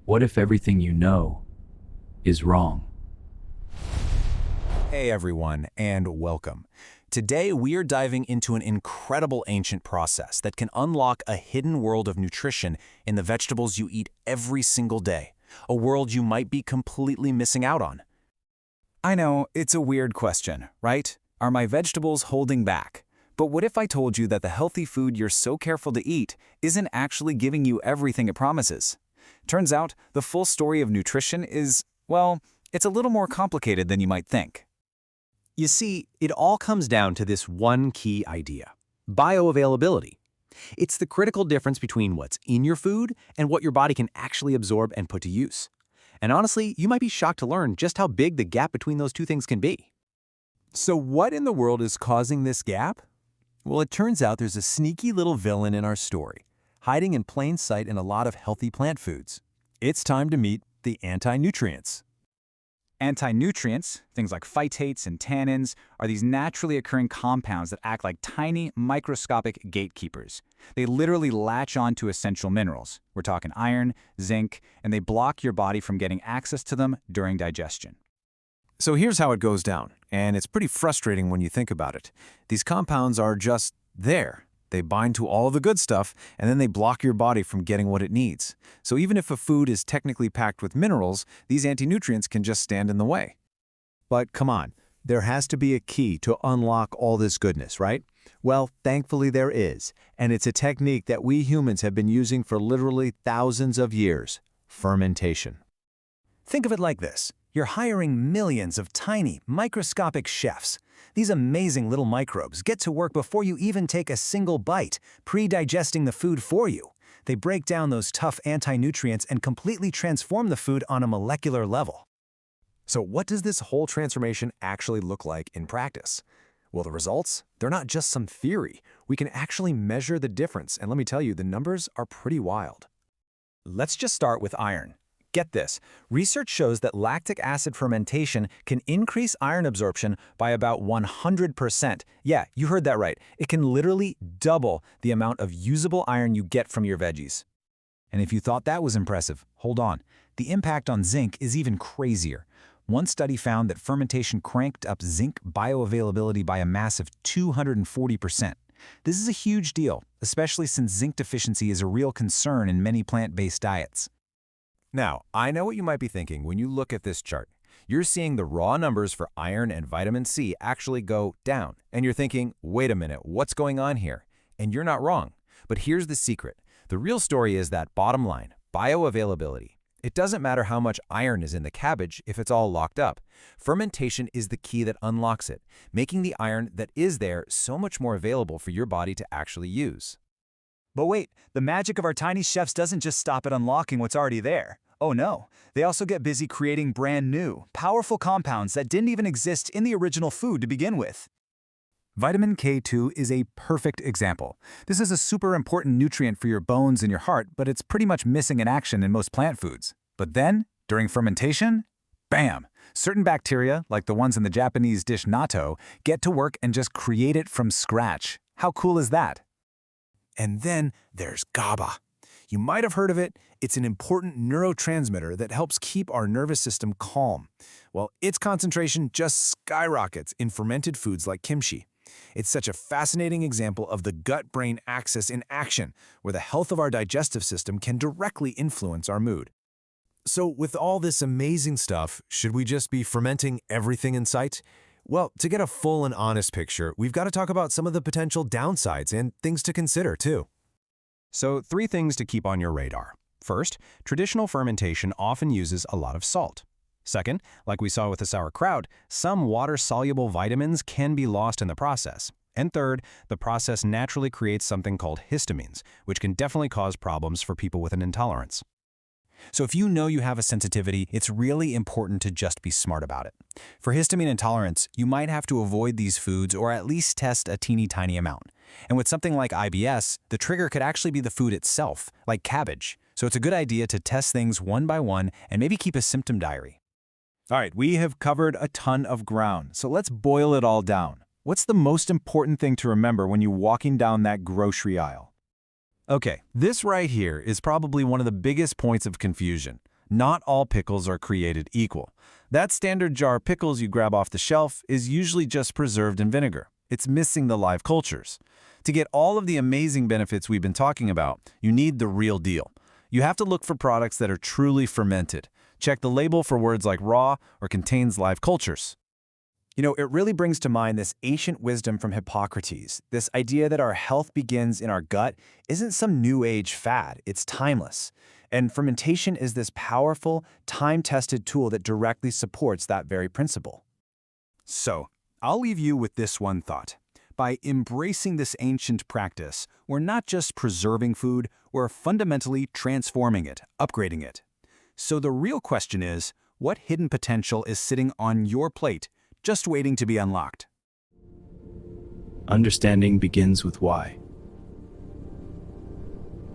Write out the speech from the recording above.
What if everything you know is wrong? Hey everyone, and welcome. Today we are diving into an incredible ancient process that can unlock a hidden world of nutrition in the vegetables you eat every single day, a world you might be completely missing out on. I know, it's a weird question, right? Are my vegetables holding back? But what if I told you that the healthy food you're so careful to eat isn't actually giving you everything it promises? Turns out, the full story of nutrition is, well, it's a little more complicated than you might think. You see, it all comes down to this one key idea: bioavailability. It's the critical difference between what's in your food and what your body can actually absorb and put to use. And honestly, you might be shocked to learn just how big the gap between those two things can be. So what in the world is causing this gap? Well, it turns out there's a sneaky little villain in our story, hiding in plain sight in a lot of healthy plant foods. It's time to meet the anti-nutrients. Anti-nutrients, things like phytates and tannins, are these naturally occurring compounds that act like tiny, microscopic gatekeepers. They literally latch on to essential minerals. We're talking iron, zinc, and they block your body from getting access to them during digestion. So here's how it goes down, and it's pretty frustrating when you think about it. These compounds are just there. They bind to all the good stuff, and then they block your body from getting what it needs. So even if a food is technically packed with minerals, these anti-nutrients can just stand in the way. But come on, there has to be a key to unlock all this goodness, right? Well, thankfully there is, and it's a technique that we humans have been using for literally thousands of years: fermentation. Think of it like this. You're hiring millions of tiny, microscopic chefs. These amazing little microbes get to work before you even take a single bite, pre-digesting the food for you. They break down those tough anti-nutrients and completely transform the food on a molecular level. So what does this whole transformation actually look like in practice? Well, the results, they're not just some theory. We can actually measure the difference, and let me tell you, the numbers are pretty wild. Let's just start with iron. Get this, research shows that lactic acid fermentation can increase iron absorption by about 100%. Yeah, you heard that right. It can literally double the amount of usable iron you get from your veggies. And if you thought that was impressive, hold on. The impact on zinc is even crazier. One study found that fermentation cranked up zinc bioavailability by a massive 240%. This is a huge deal, especially since zinc deficiency is a real concern in many plant-based diets. Now, I know what you might be thinking when you look at this chart. You're seeing the raw numbers for iron and vitamin C actually go down, and you're thinking, wait a minute, what's going on here? And you're not wrong. But here's the secret. The real story is that bottom line, bioavailability. It doesn't matter how much iron is in the cabbage if it's all locked up. Fermentation is the key that unlocks it, making the iron that is there so much more available for your body to actually use. But wait, the magic of our tiny chefs doesn't just stop at unlocking what's already there. Oh no, they also get busy creating brand new, powerful compounds that didn't even exist in the original food to begin with. Vitamin K2 is a perfect example. This is a super important nutrient for your bones and your heart, but it's pretty much missing in action in most plant foods. But then, during fermentation, bam! Certain bacteria, like the ones in the Japanese dish natto, get to work and just create it from scratch. How cool is that? And then there's GABA. You might have heard of it. It's an important neurotransmitter that helps keep our nervous system calm. Well, its concentration just skyrockets in fermented foods like kimchi. It's such a fascinating example of the gut-brain axis in action, where the health of our digestive system can directly influence our mood. So with all this amazing stuff, should we just be fermenting everything in sight? Well, to get a full and honest picture, we've got to talk about some of the potential downsides and things to consider, too. So 3 things to keep on your radar. First, traditional fermentation often uses a lot of salt. Second, like we saw with the sauerkraut, some water-soluble vitamins can be lost in the process. And third, the process naturally creates something called histamines, which can definitely cause problems for people with an intolerance. So if you know you have a sensitivity, it's really important to just be smart about it. For histamine intolerance, you might have to avoid these foods or at least test a teeny tiny amount. And with something like IBS, the trigger could actually be the food itself, like cabbage. So it's a good idea to test things one by one and maybe keep a symptom diary. All right, we have covered a ton of ground, so let's boil it all down. What's the most important thing to remember when you're walking down that grocery aisle? Okay, this right here is probably one of the biggest points of confusion. Not all pickles are created equal. That standard jar pickles you grab off the shelf is usually just preserved in vinegar. It's missing the live cultures. To get all of the amazing benefits we've been talking about, you need the real deal. You have to look for products that are truly fermented. Check the label for words like raw or contains live cultures. You know, it really brings to mind this ancient wisdom from Hippocrates. This idea that our health begins in our gut isn't some new age fad, it's timeless. And fermentation is this powerful, time-tested tool that directly supports that very principle. So, I'll leave you with this one thought. By embracing this ancient practice, we're not just preserving food, we're fundamentally transforming it, upgrading it. So the real question is, what hidden potential is sitting on your plate, just waiting to be unlocked? Understanding begins with why.